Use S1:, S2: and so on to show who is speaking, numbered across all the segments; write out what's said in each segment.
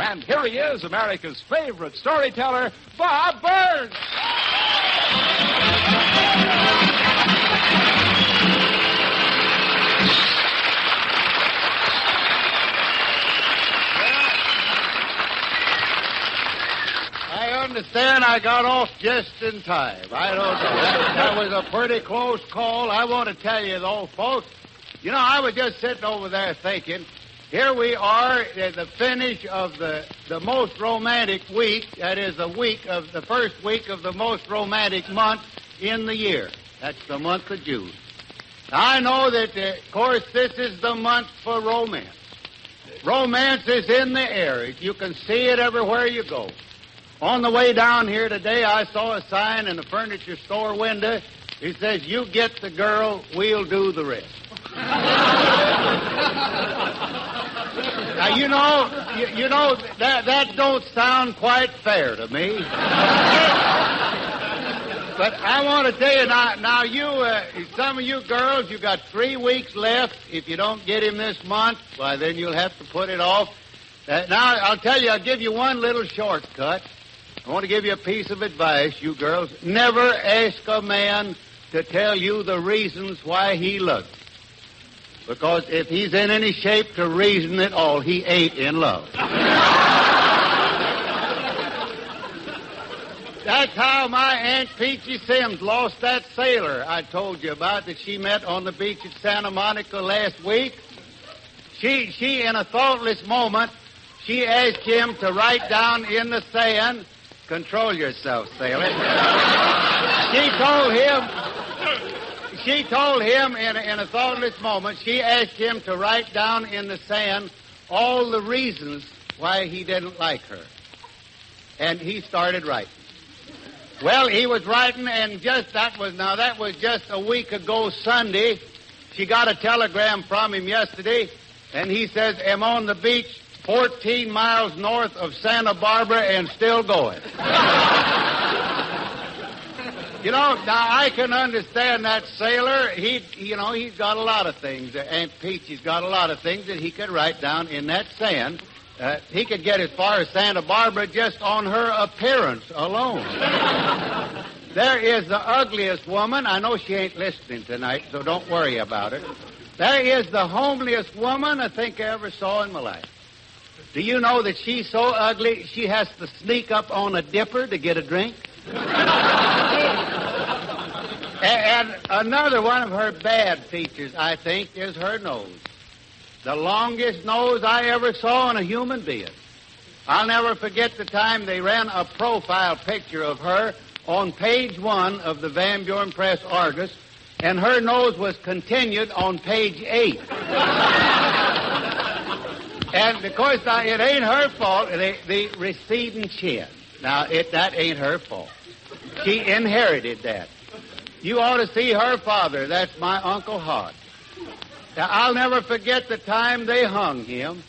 S1: And here he is, America's favorite storyteller, Bob Buren.
S2: I understand I got off just in time. I don't know. That was a pretty close call. I want to tell you, though, folks, you know, I was just sitting over there thinking, here we are at the finish of the most romantic week. That is the first week of the most romantic month in the year. That's the month of June. Now, I know that, of course, this is the month for romance. Romance is in the air. You can see it everywhere you go. On the way down here today, I saw a sign in a furniture store window. It says, "You get the girl, we'll do the rest." Now, you know that don't sound quite fair to me. But I want to tell you now you, some of you girls, you got 3 weeks left. If you don't get him this month, why, then you'll have to put it off. Now, I'll tell you, I'll give you one little shortcut. I want to give you a piece of advice, you girls. Never ask a man to tell you the reasons why he loves you. Because if he's in any shape to reason at all, he ain't in love. That's how my Aunt Peachy Sims lost that sailor I told you about that she met on the beach at Santa Monica last week. She in a thoughtless moment, she asked him to write down in the sand, "Control yourself, sailor." She told him in a thoughtless moment, she asked him to write down in the sand all the reasons why he didn't like her. And he started writing. Well, he was writing, and that was just a week ago Sunday. She got a telegram from him yesterday, and he says, "I'm on the beach 14 miles north of Santa Barbara and still going." You know, now I can understand that sailor. He's got a lot of things. Aunt Peachy's got a lot of things that he could write down in that sand. He could get as far as Santa Barbara just on her appearance alone. There is the ugliest woman. I know she ain't listening tonight, so don't worry about her. There is the homeliest woman I think I ever saw in my life. Do you know that she's so ugly she has to sneak up on a dipper to get a drink? And another one of her bad features, I think, is her nose. The longest nose I ever saw in a human being. I'll never forget the time they ran a profile picture of her on page 1 of the Van Buren Press Argus, and her nose was continued on page 8. And, of course, it ain't her fault, the receding chin. Now, that ain't her fault. She inherited that. You ought to see her father. That's my Uncle Hod. Now, I'll never forget the time they hung him.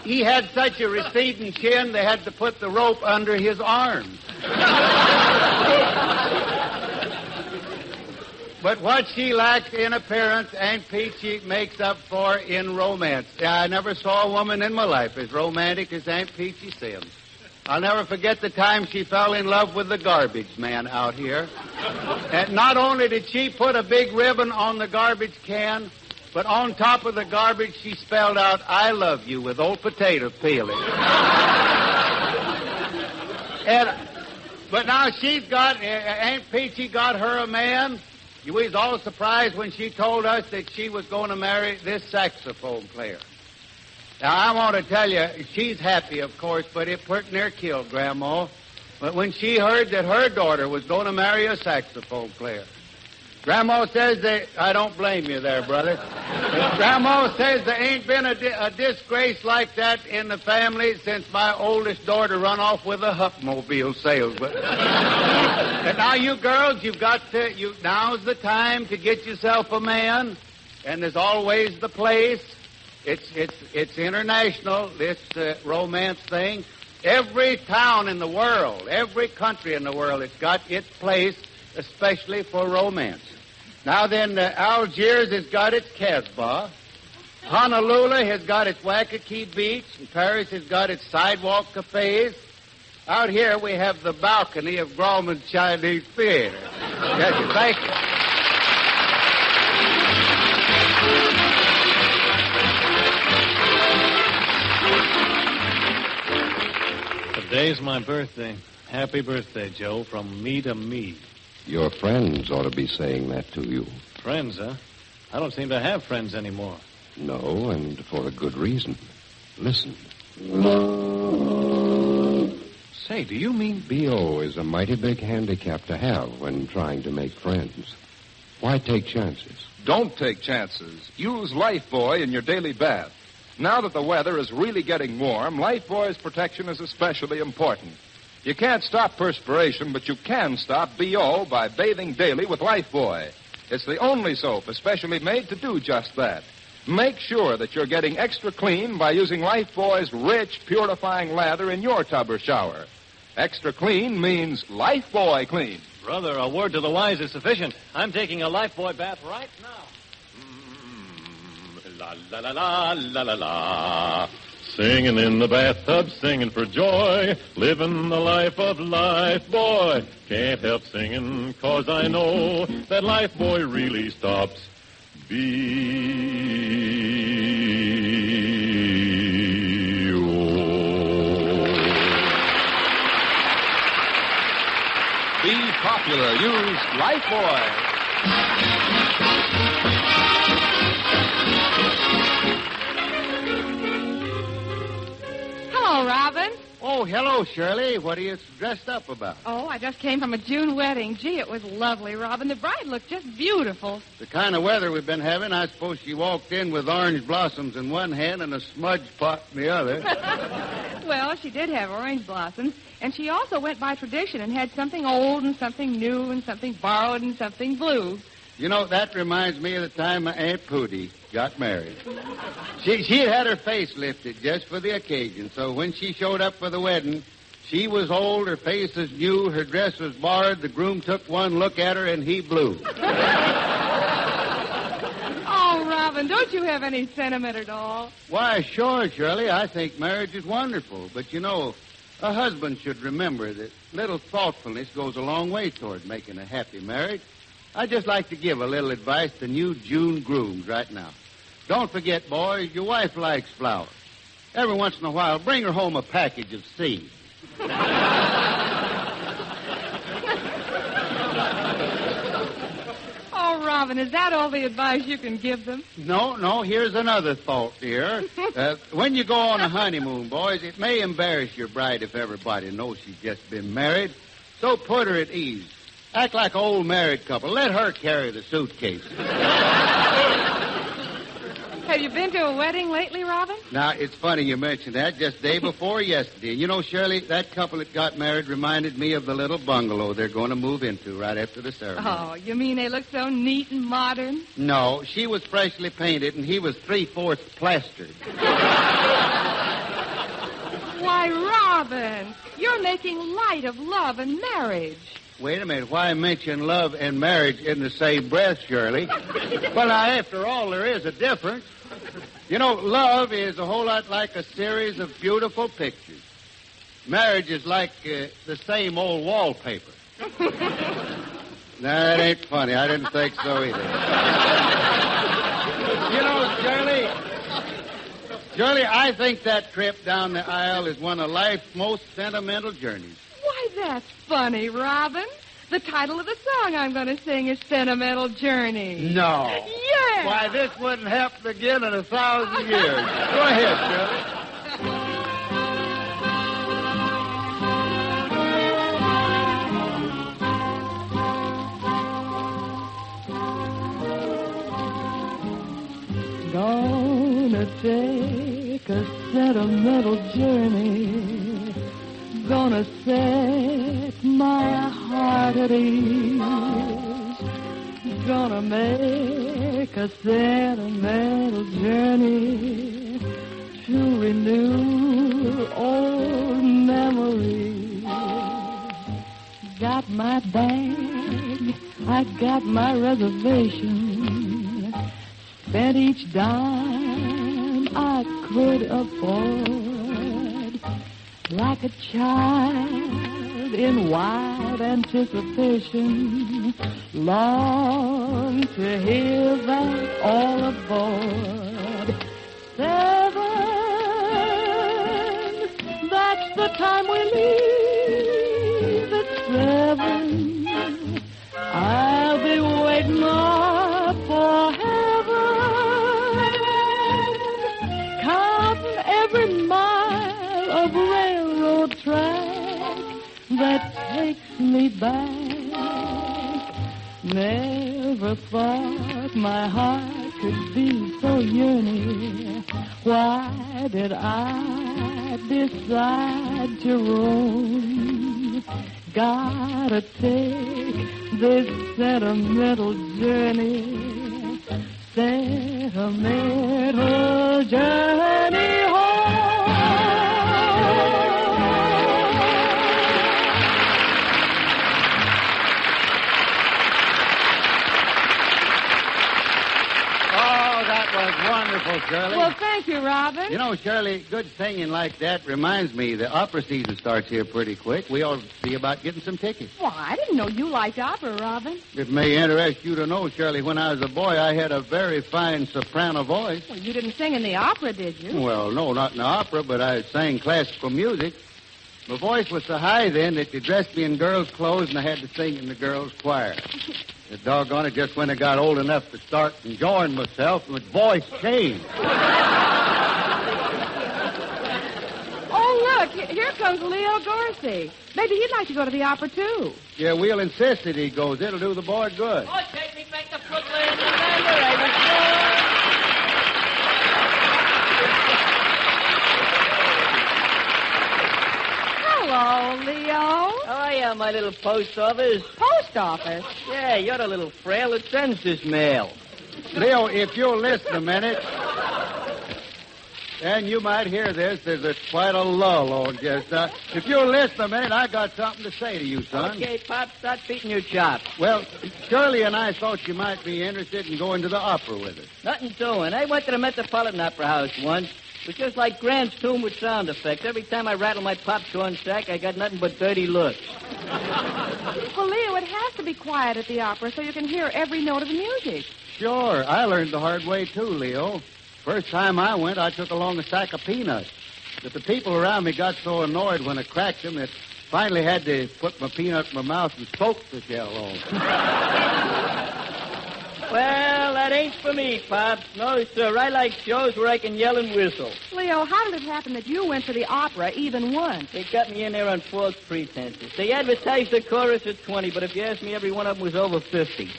S2: He had such a receding chin, they had to put the rope under his arms. But what she lacks in appearance, Aunt Peachy makes up for in romance. I never saw a woman in my life as romantic as Aunt Peachy Sims. I'll never forget the time she fell in love with the garbage man out here. And not only did she put a big ribbon on the garbage can, but on top of the garbage she spelled out, "I love you," with old potato peeling. But now Aunt Peachy got her a man. We was all surprised when she told us that she was going to marry this saxophone player. Now, I want to tell you, she's happy, of course, but it pretty near killed Grandma. But when she heard that her daughter was going to marry a saxophone player, Grandma says I don't blame you there, brother. Grandma says there ain't been a disgrace like that in the family since my oldest daughter run off with a Hupmobile salesman. And now, you girls, now's the time to get yourself a man, and there's always the place. It's international, this romance thing. Every town in the world, every country in the world, it's got its place, especially for romance. Now then, Algiers has got its Casbah. Honolulu has got its Waikiki Beach, and Paris has got its sidewalk cafes. Out here we have the balcony of Grauman's Chinese Theater. Yes, sir. Thank you.
S3: Today's my birthday. Happy birthday, Joe, from me to me.
S4: Your friends ought to be saying that to you.
S3: Friends, huh? I don't seem to have friends anymore.
S4: No, and for a good reason. Listen.
S3: Say, do you mean...
S4: B.O. is a mighty big handicap to have when trying to make friends. Why take chances?
S1: Don't take chances. Use Lifebuoy in your daily bath. Now that the weather is really getting warm, Lifebuoy's protection is especially important. You can't stop perspiration, but you can stop BO by bathing daily with Lifebuoy. It's the only soap especially made to do just that. Make sure that you're getting extra clean by using Lifebuoy's rich, purifying lather in your tub or shower. Extra clean means Lifebuoy clean.
S3: Brother, a word to the wise is sufficient. I'm taking a Lifebuoy bath right now.
S5: La la la la la la la. Singing in the bathtub, singing for joy, living the life of Lifebuoy. Can't help singing, 'cause I know that Lifebuoy really stops B.O.
S1: Be popular. Use Lifebuoy.
S6: Hello, Robin.
S2: Oh, hello, Shirley. What are you dressed up about?
S6: Oh, I just came from a June wedding. Gee, it was lovely, Robin. The bride looked just beautiful.
S2: The kind of weather we've been having, I suppose she walked in with orange blossoms in one hand and a smudge pot in the other.
S6: Well, she did have orange blossoms, and she also went by tradition and had something old and something new and something borrowed and something blue.
S2: You know, that reminds me of the time my Aunt Pootie got married. She had her face lifted just for the occasion, so when she showed up for the wedding, she was old, her face was new, her dress was borrowed, the groom took one look at her, and he blew.
S6: Oh, Robin, don't you have any sentiment at all?
S2: Why, sure, Shirley, I think marriage is wonderful, but you know, a husband should remember that little thoughtfulness goes a long way toward making a happy marriage. I'd just like to give a little advice to new June grooms right now. Don't forget, boys, your wife likes flowers. Every once in a while, bring her home a package of seeds.
S6: Oh, Robin, is that all the advice you can give them?
S2: No, here's another thought, dear. When you go on a honeymoon, boys, it may embarrass your bride if everybody knows she's just been married. So put her at ease. Act like an old married couple. Let her carry the suitcase.
S6: Have you been to a wedding lately, Robin?
S2: Now, it's funny you mentioned that. Just day before yesterday. You know, Shirley, that couple that got married reminded me of the little bungalow they're going to move into right after the ceremony.
S6: Oh, you mean they look so neat and modern?
S2: No, she was freshly painted, and he was 3/4 plastered.
S6: Why, Robin, you're making light of love and marriage.
S2: Wait a minute. Why mention love and marriage in the same breath, Shirley? Well, now, after all, there is a difference. You know, love is a whole lot like a series of beautiful pictures. Marriage is like the same old wallpaper. Nah, that ain't funny. I didn't think so either. You know, Shirley, I think that trip down the aisle is one of life's most sentimental journeys.
S6: Why, that's funny, Robin. The title of the song I'm going to sing is Sentimental Journey.
S2: No.
S6: Yeah.
S2: Why, this wouldn't happen again in 1,000 years. Go ahead, Shirley.
S7: Gonna take a sentimental journey. Gonna set my heart at ease. Gonna make a sentimental journey to renew old memories. Got my bag, I got my reservation. Spent each dime time I could afford. Like a child in wild anticipation, long to hear that all aboard. 7, that's the time we leave at 7. I'll be waiting up for heaven, counting every mile of railroad track that takes me back. Never thought my heart could be so yearning. Why did I decide to roam? Gotta take this sentimental journey. Sentimental journey home.
S2: Wonderful, Shirley.
S6: Well, thank you, Robin.
S2: You know, Shirley, good singing like that reminds me the opera season starts here pretty quick. We ought to be about getting some tickets.
S6: Why, I didn't know you liked opera, Robin.
S2: It may interest you to know, Shirley, when I was a boy, I had a very fine soprano voice.
S6: Well, you didn't sing in the opera, did you?
S2: Well, no, not in the opera, but I sang classical music. My voice was so high then that they dressed me in girls' clothes and I had to sing in the girls' choir. The doggone it, just when I got old enough to start enjoying myself, my voice changed.
S6: Oh, look, here comes Leo Dorsey. Maybe he'd like to go to the opera, too.
S2: Yeah, we'll insist that he goes. It'll do the boy good.
S8: Oh, take me back to Brooklyn. Remember,
S6: Hello, Leo.
S8: How are you, my little post office?
S6: Post office?
S8: Yeah, you're the little frail that sends this mail.
S2: Leo, if you'll listen a minute, and you might hear this, there's quite a lull on just if you'll listen a minute, I got something to say to you, son.
S8: Okay, Pop, start beating your chops.
S2: Well, Shirley and I thought you might be interested in going to the opera with us.
S8: Nothing doing. I went to the Metropolitan Opera House once. It was just like Grant's tomb with sound effects. Every time I rattle my popcorn sack, I got nothing but dirty looks.
S6: Well, Leo, it has to be quiet at the opera so you can hear every note of the music.
S2: Sure, I learned the hard way, too, Leo. First time I went, I took along a sack of peanuts. But the people around me got so annoyed when I cracked them that finally had to put my peanut in my mouth and soak the shell off.
S8: Well, that ain't for me, Pops. No, sir. I like shows where I can yell and whistle.
S6: Leo, how did it happen that you went to the opera even once?
S8: They got me in there on false pretenses. They advertised the chorus at 20, but if you ask me, every one of them was over 50.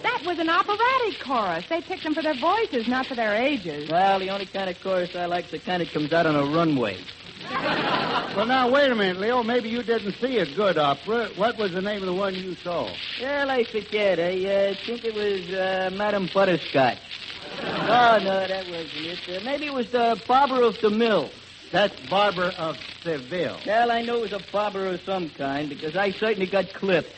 S6: That was an operatic chorus. They picked them for their voices, not for their ages.
S8: Well, the only kind of chorus I like is the kind that comes out on a runway.
S2: Well, now, wait a minute, Leo. Maybe you didn't see a good opera. What was the name of the one you saw?
S8: Well, I forget. I think it was Madame Butterscotch. Oh, no, that wasn't it. Maybe it was the Barber of the Mill.
S2: That's Barber of Seville.
S8: Well, I know it was a barber of some kind because I certainly got clipped.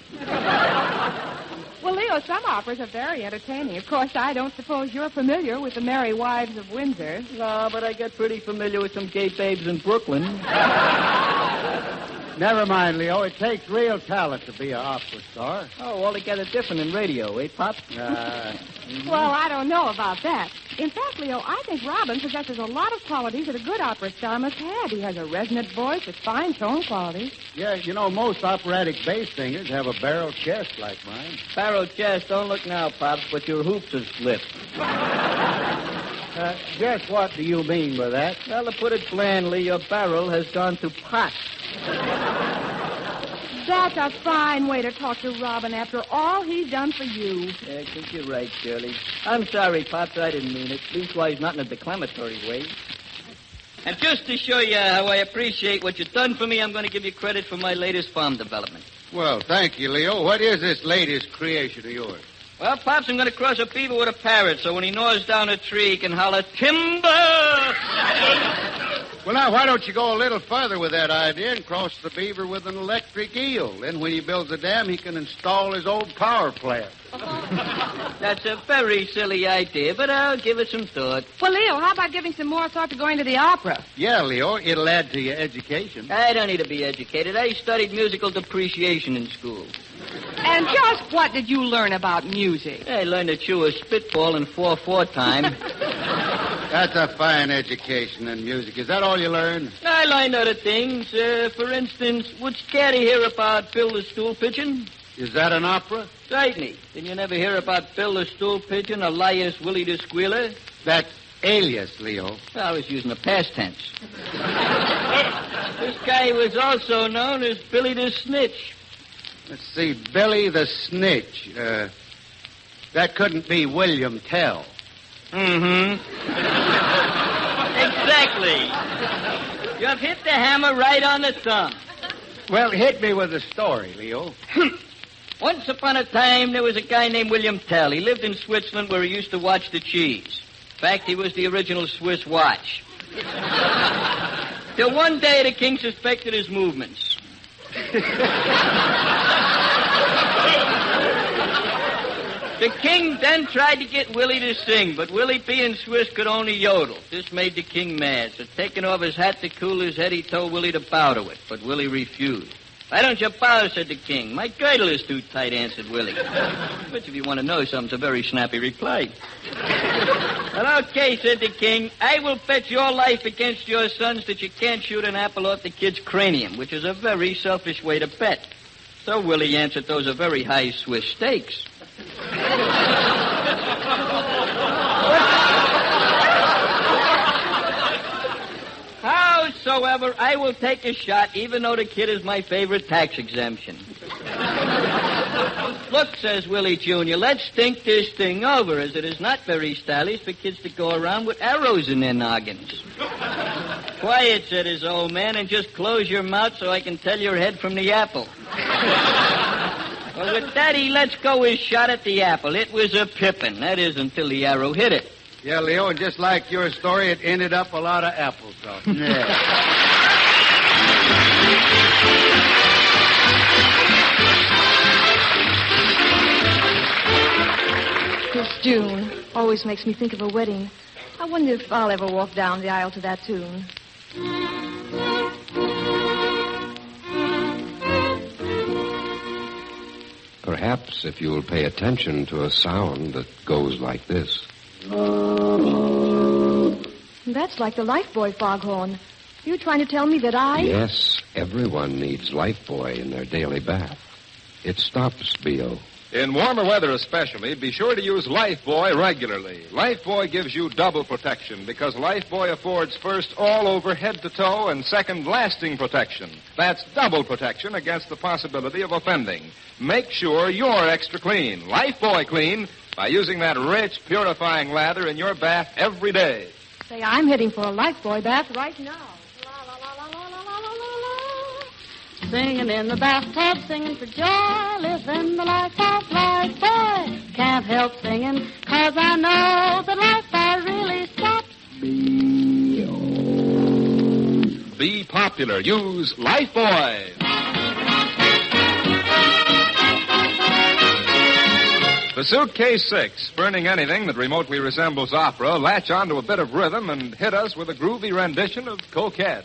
S6: Well, Leo, some operas are very entertaining. Of course, I don't suppose you're familiar with the Merry Wives of Windsor.
S8: No, but I got pretty familiar with some gay babes in Brooklyn.
S2: Never mind, Leo. It takes real talent to be an opera star.
S8: Oh, altogether different than radio, eh, Pop?
S6: Well, I don't know about that. In fact, Leo, I think Robin possesses a lot of qualities that a good opera star must have. He has a resonant voice with fine tone qualities.
S2: Yeah, you know, most operatic bass singers have a barrel chest like mine.
S8: Barrel chest, don't look now, Pops, but your hoops are slipped.
S2: Just what do you mean by that?
S8: Well, to put it blandly, your barrel has gone to pot.
S6: That's a fine way to talk to Robin after all he's done for you.
S8: Yeah, I think you're right, Shirley. I'm sorry, Pops, I didn't mean it. Leastwise, not in a declamatory way. And just to show you how I appreciate what you've done for me, I'm going to give you credit for my latest farm development.
S2: Well, thank you, Leo. What is this latest creation of yours?
S8: Well, Pops, I'm going to cross a beaver with a parrot, so when he gnaws down a tree, he can holler, timber!
S2: Well, now, why don't you go a little further with that idea and cross the beaver with an electric eel? Then when he builds a dam, he can install his old power plant.
S8: That's a very silly idea, but I'll give it some thought.
S6: Well, Leo, how about giving some more thought to going to the opera?
S2: Yeah, Leo, it'll add to your education.
S8: I don't need to be educated. I studied musical depreciation in school.
S6: And just what did you learn about music?
S8: I learned to chew a spitball in 4/4 time.
S2: That's a fine education in music. Is that all you learned?
S8: I learned other things. For instance, would Scatty hear about Bill the Stool Pigeon?
S2: Is that an opera?
S8: Certainly. Did you never hear about Bill the Stool Pigeon, Elias Willie the Squealer?
S2: That's alias, Leo.
S8: I was using the past tense. This guy was also known as Billy the Snitch.
S2: Let's see, Billy the Snitch. That couldn't be William Tell.
S8: Mm-hmm. Exactly. You have hit the hammer right on the thumb.
S2: Well, hit me with a story, Leo.
S8: Once upon a time, there was a guy named William Tell. He lived in Switzerland where he used to watch the cheese. In fact, he was the original Swiss watch. Till one day, the king suspected his movements. The king then tried to get Willie to sing, but Willie, being Swiss, could only yodel. This made the king mad, so taking off his hat to cool his head, he told Willie to bow to it, but Willie refused. Why don't you bow, said the king. My girdle is too tight, answered Willie. But if you want to know something, it's a very snappy reply. Well, okay, said the king. I will bet your life against your sons that you can't shoot an apple off the kid's cranium, which is a very selfish way to bet. So Willie answered, those are very high Swiss stakes. Howsoever, I will take a shot, even though the kid is my favorite tax exemption. Look, says Willie Jr., let's think this thing over, as it is not very stylish for kids to go around with arrows in their noggins. Quiet, said his old man, and just close your mouth so I can tell your head from the apple. Well, with that, he lets go his shot at the apple. It was a pippin'. That is, until the arrow hit it.
S2: Yeah, Leo, and just like your story, it ended up a lot of applesauce. Yeah.
S6: This June always makes me think of a wedding. I wonder if I'll ever walk down the aisle to that tune.
S4: Perhaps if you'll pay attention to a sound that goes like this.
S6: That's like the Lifebuoy foghorn. You trying to tell me that I...
S4: Yes, everyone needs Lifebuoy in their daily bath. It stops BO.
S1: In warmer weather especially, be sure to use Lifebuoy regularly. Lifebuoy gives you double protection because Lifebuoy affords first all over head to toe and second lasting protection. That's double protection against the possibility of offending. Make sure you're extra clean. Lifebuoy clean by using that rich, purifying lather in your bath every day.
S6: Say, I'm heading for a Lifebuoy bath right now.
S7: Singing in the bathtub, singing for joy, living the life of Lifebuoy. Can't help singing, 'cause I know that Lifebuoy really stops.
S1: Be popular. Use Lifebuoy. The Suitcase Six, spurning anything that remotely resembles opera, latch onto a bit of rhythm and hit us with a groovy rendition of Coquette.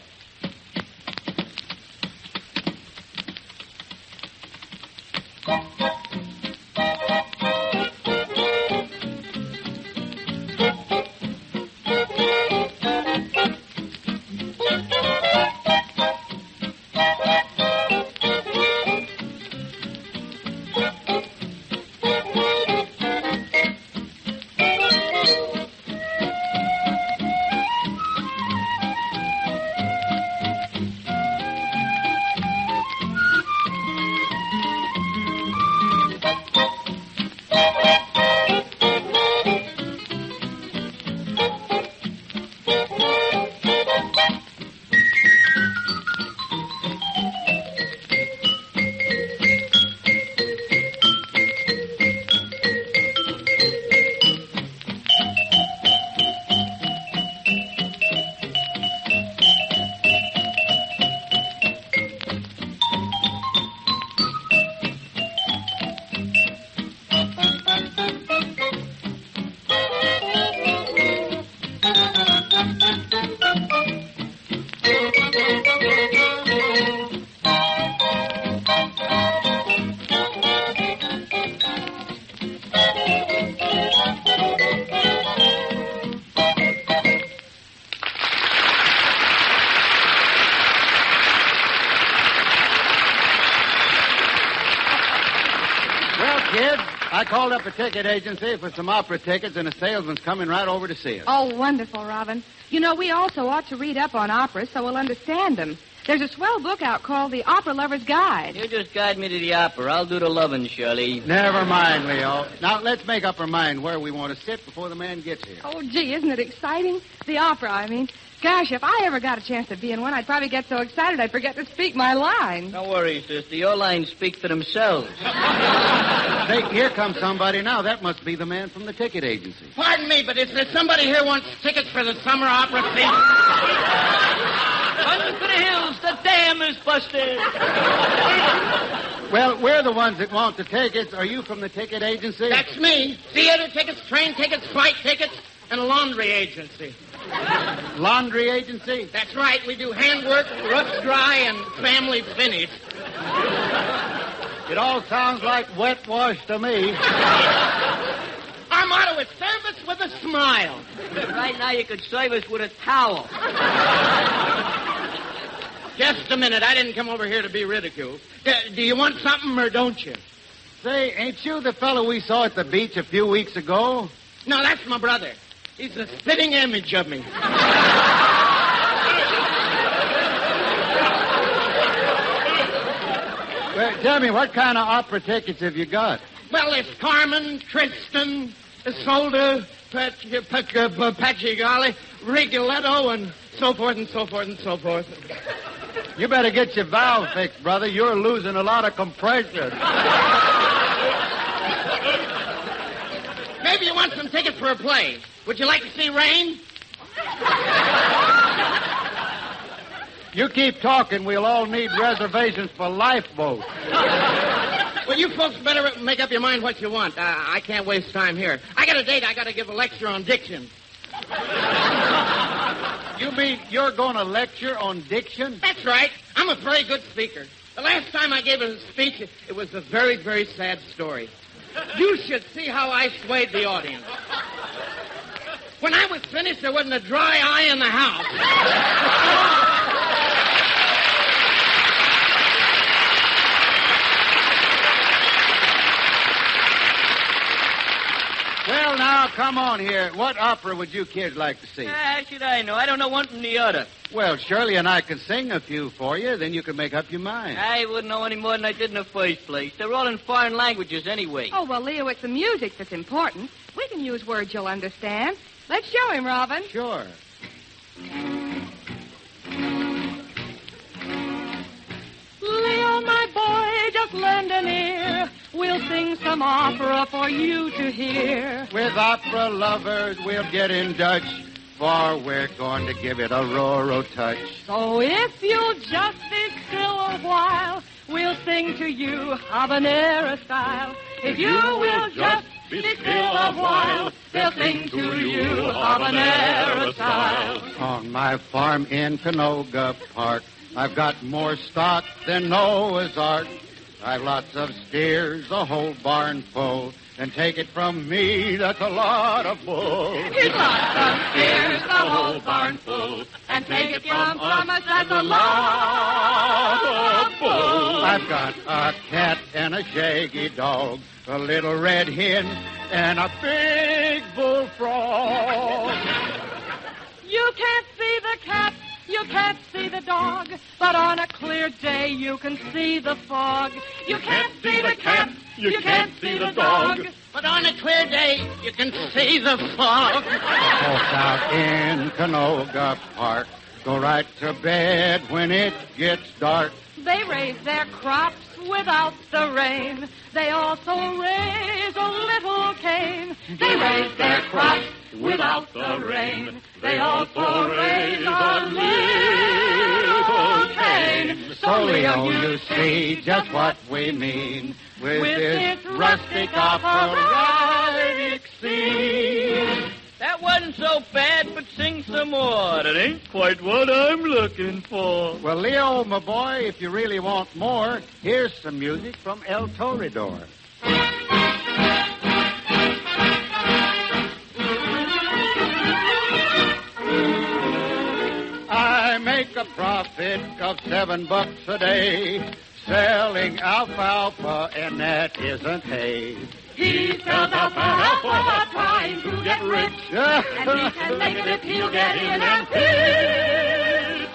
S2: I called up a ticket agency for some opera tickets, and a salesman's coming right over to see us.
S6: Oh, wonderful, Robin. You know, we also ought to read up on operas so we'll understand them. There's a swell book out called The Opera Lover's Guide.
S8: You just guide me to the opera. I'll do the loving, Shirley.
S2: Never mind, Leo. Now, let's make up our mind where we want to sit before the man gets here.
S6: Oh, gee, isn't it exciting? The opera, I mean. Gosh, if I ever got a chance to be in one, I'd probably get so excited I'd forget to speak my lines.
S8: Don't worry, sister. Your lines speak for themselves.
S2: Say, here comes somebody now. That must be the man from the ticket agency.
S9: Pardon me, but is there somebody here wants tickets for the summer opera season?
S8: Run for the hills. The dam is busted.
S2: Well, we're the ones that want the tickets. Are you from the ticket agency?
S9: That's me. Theater tickets, train tickets, flight tickets, and a laundry agency.
S2: Laundry agency?
S9: That's right. We do handwork, rough dry, and family finish.
S2: It all sounds like wet wash to me.
S9: Our motto is service with a smile.
S8: Right now you could serve us with a towel.
S9: Just a minute. I didn't come over here to be ridiculed. Do you want something or don't you?
S2: Say, ain't you the fellow we saw at the beach a few weeks ago?
S9: No, that's my brother. He's a spitting image of me.
S2: Well, tell me, what kind of opera tickets have you got?
S9: Well, there's Carmen, Tristan, Isolde, Pachigali, Rigoletto, and so forth and so forth and so forth.
S2: You better get your valve fixed, brother. You're losing a lot of compression.
S9: Maybe you want some tickets for a play. Would you like to see Rain?
S2: You keep talking, we'll all need reservations for lifeboats.
S9: Well, you folks better make up your mind what you want. I can't waste time here. I got a date. I got to give a lecture on diction.
S2: You mean you're going to lecture on diction?
S9: That's right. I'm a very good speaker. The last time I gave a speech, it was a very, very sad story. You should see how I swayed the audience. When I was finished, there wasn't a dry eye in the house.
S2: Well, now, come on here. What opera would you kids like to see?
S8: How should I know? I don't know one from the other.
S2: Well, Shirley and I could sing a few for you, then you could make up your mind.
S8: I wouldn't know any more than I did in the first place. They're all in foreign languages anyway.
S6: Oh, well, Leo, it's the music that's important. We can use words you'll understand. Let's show him, Robin.
S2: Sure.
S6: Leo, my boy, just lend an ear. We'll sing some opera for you to hear.
S2: With opera lovers, we'll get in Dutch, for we're going to give it a Roro touch.
S6: So if you'll just be still a while, we'll sing to you habanera style. If you will just be still a while, they'll sing to you habanera style.
S2: On my farm in Canoga Park, I've got more stock than Noah's Ark. I've lots of steers, a whole barn full. And take it from me, that's a lot of bull.
S6: It's lots of steers, the whole barn full. And take it from us, that's a lot of bull.
S2: I've got a cat and a shaggy dog, a little red hen, and a big bullfrog.
S6: You can't see the cat, you can't see the dog, but on a clear day you can see the fog. You can't see the cat, you can't see the dog,
S9: but on a clear day you can see the fog.
S2: Folks out in Canoga Park go right to bed when it gets dark.
S6: They raise their crops without the rain. They also raise a little cane. They raise their crops without the rain. They also raise a little cane.
S2: So, Leo, you see just what we mean with this rustic operatic scene.
S8: That wasn't so bad, but sing some more. That ain't quite what I'm looking for.
S2: Well, Leo, my boy, if you really want more, here's some music from El Toreador. I make a profit of $7 a day selling alfalfa, and that isn't hay.
S6: He spells out the help for trying to get rich. And he can make it if he'll get in and pitch.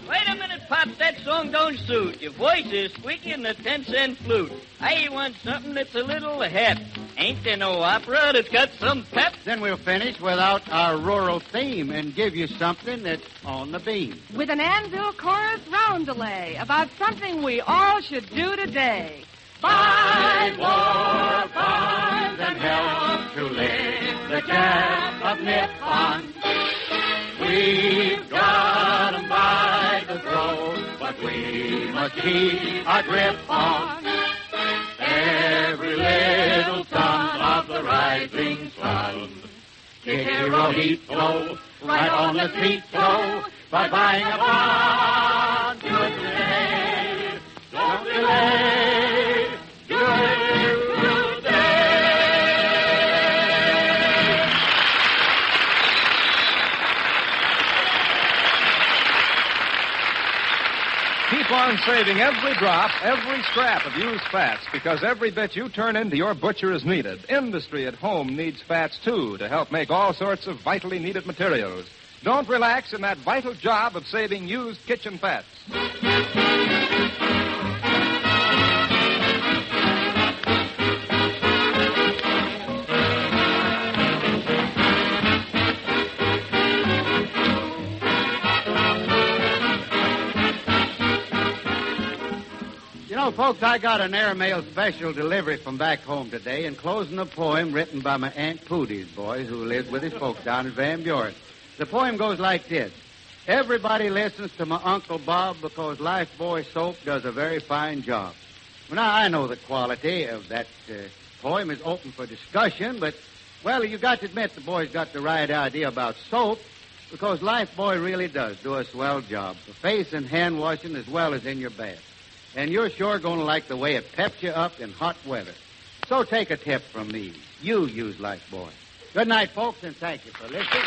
S8: Wait a minute, Pop. That song don't suit. Your voice is squeaky in the 10-cent flute. I want something that's a little hep. Ain't there no opera that's got some pep?
S2: Then we'll finish without our rural theme and give you something that's on the beam.
S6: With an anvil chorus roundelay about something we all should do today. Fight for farms and help to live the camp of Nippon.
S2: We've got 'em by the throat, but we must keep our grip on every little sun of the rising sun. Hirohito, right on the street, so by buying a bond today. Don't delay, do it today.
S1: Keep on saving every drop, every scrap of used fats, because every bit you turn into your butcher is needed. Industry at home needs fats, too, to help make all sorts of vitally needed materials. Don't relax in that vital job of saving used kitchen fats.
S2: You know, folks, I got an airmail special delivery from back home today, enclosing a poem written by my Aunt Pootie's boy, who lives with his folks down in Van Buren. The poem goes like this. Everybody listens to my Uncle Bob because Lifebuoy soap does a very fine job. Well, now, I know the quality of that poem is open for discussion, but, well, you got to admit the boy's got the right idea about soap, because Lifebuoy really does do a swell job for face and hand washing as well as in your bath. And you're sure going to like the way it peps you up in hot weather. So take a tip from me. You use Lifebuoy. Good night, folks, and thank you for listening.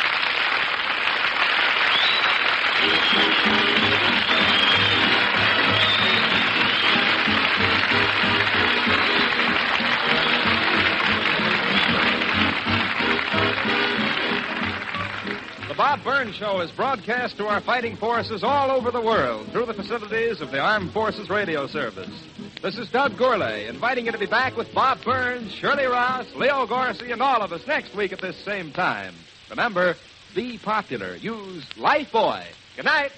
S1: The Bob Burns Show is broadcast to our fighting forces all over the world through the facilities of the Armed Forces Radio Service. This is Doug Gourlay inviting you to be back with Bob Burns, Shirley Ross, Leo Gorsey, and all of us next week at this same time. Remember, be popular. Use Lifebuoy. Good night.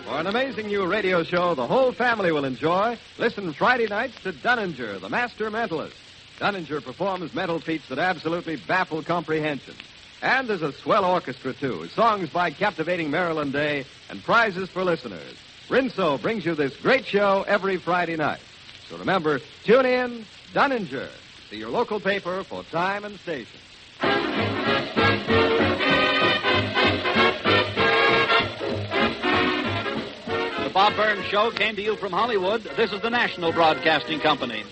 S1: For an amazing new radio show the whole family will enjoy, listen Friday nights to Dunninger, the master mentalist. Dunninger performs mental feats that absolutely baffle comprehension. And there's a swell orchestra, too. Songs by captivating Marilyn Day and prizes for listeners. Rinso brings you this great show every Friday night. So remember, tune in, Dunninger. See your local paper for time and station.
S10: The Bob Burns Show came to you from Hollywood. This is the National Broadcasting Company.